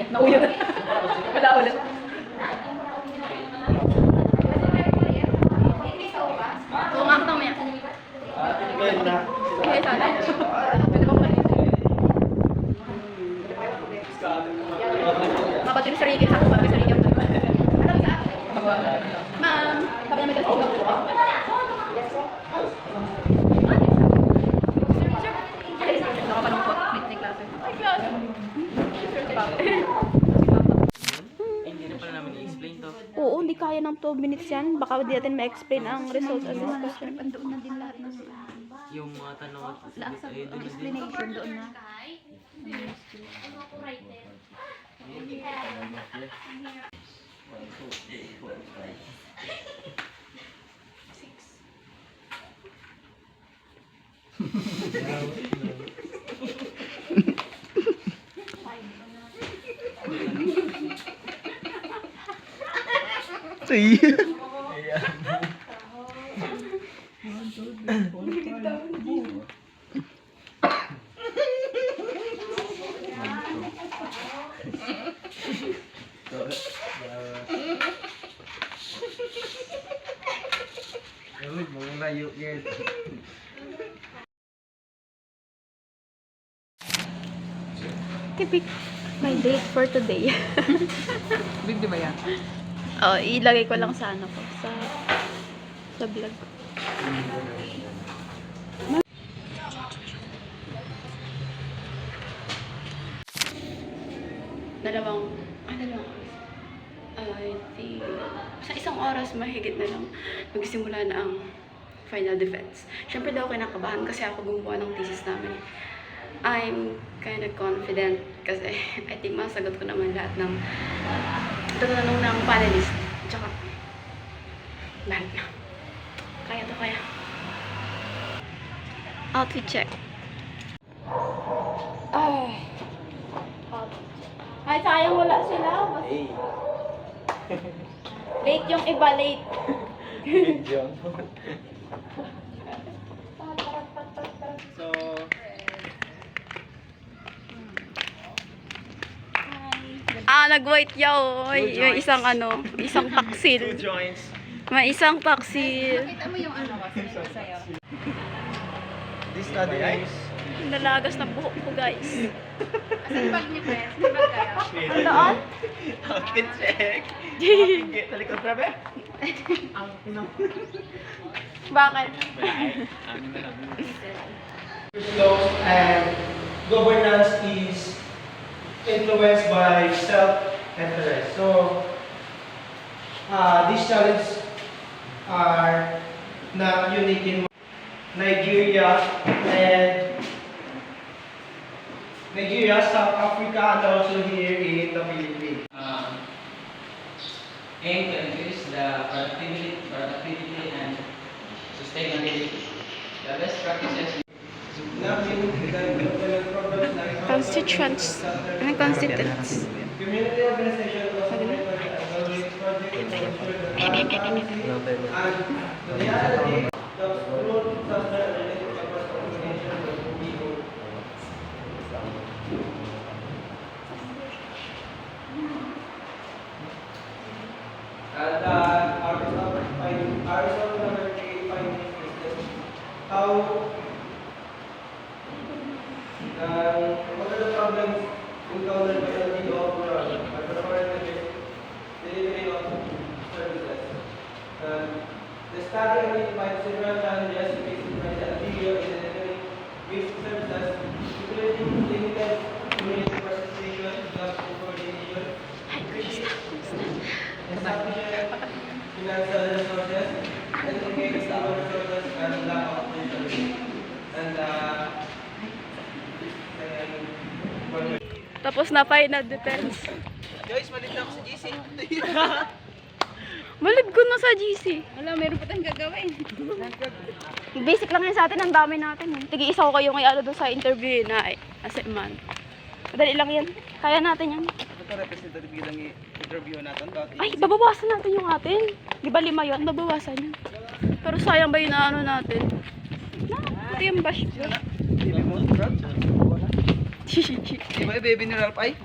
Nauyo. Wala ulit. Oo nga, ito maya. Okay, sana. Pwede ba kumain? Mapatin sa rigid. Sa rigid. Ma'am, sabi namin kasi ikaw po. Nakapanong po. May klase. Ay, klase. Hindi na pala namin i-explain to. Oo, hindi kaya ng 2 minutes yan. Baka di natin ma-explain ang result of this question. Doon na din lahat ng Yung mga tanong at lahat sa ayun, doon na din. explanation doon na. Tipik my date for today. Big di ba yan? Oh, ilagay ko lang sa ano ko, sa vlog. Dalawang I think, sa isang oras mahigit na lang, magsimula na ang final defense. Siyempre daw kinakabahan kasi ako gumawa ng thesis namin. I'm kind of confident kasi I think masagot ko naman lahat ng tatanong ng panelist. Tsaka, lahat na. Kaya to kaya. Outfit check. Ay, sayang wala sila. Hey. Late yung iba, late. So, Nag-white yaw. Yung isang isang taksil. joints. May isang taksil. Kita mo yung ano kasi sa'yo. This study is Nalagas na buhok ko, guys. Kasi pag ni Pres, pag kayo. Andaan? outfit check. Talikod grabe. Ang ino. Bakit? Laws and governance is influenced by self-interest. So, these challenges are not unique in Nigeria, South Africa, and also here in the Philippines. Aim to increase the productivity and sustainability. The best practices. Constituents. Constituents. Community organization was project and the other day, the road disaster related coordination of people. And our result number 3 finding is this. How what are the problems encountered by LGU overall by preparing the delivery of services? The study identified several challenges faced by the LGU in delivering basic services, including limited community participation, gaps in coordination, insufficient financial resources, educated staff resources, and lack of resources. Tapos na final defense. Guys, malit na ako sa GC. Malig ko na sa GC. Wala, meron pa tayong gagawin. Basic lang yan sa atin, ang dami natin. Tigi-isa ko kayo ngayon doon sa interview na man. Madali lang yan. Kaya natin yan. Ito representative bilang i-interview natin. Ay, babawasan natin yung atin. Di ba 5 yun? Babawasan yun. Pero sayang ba yun na ano natin? Na, ito yung bash. Hindi mo, Brad? Di ba yung baby ni Ralph ay?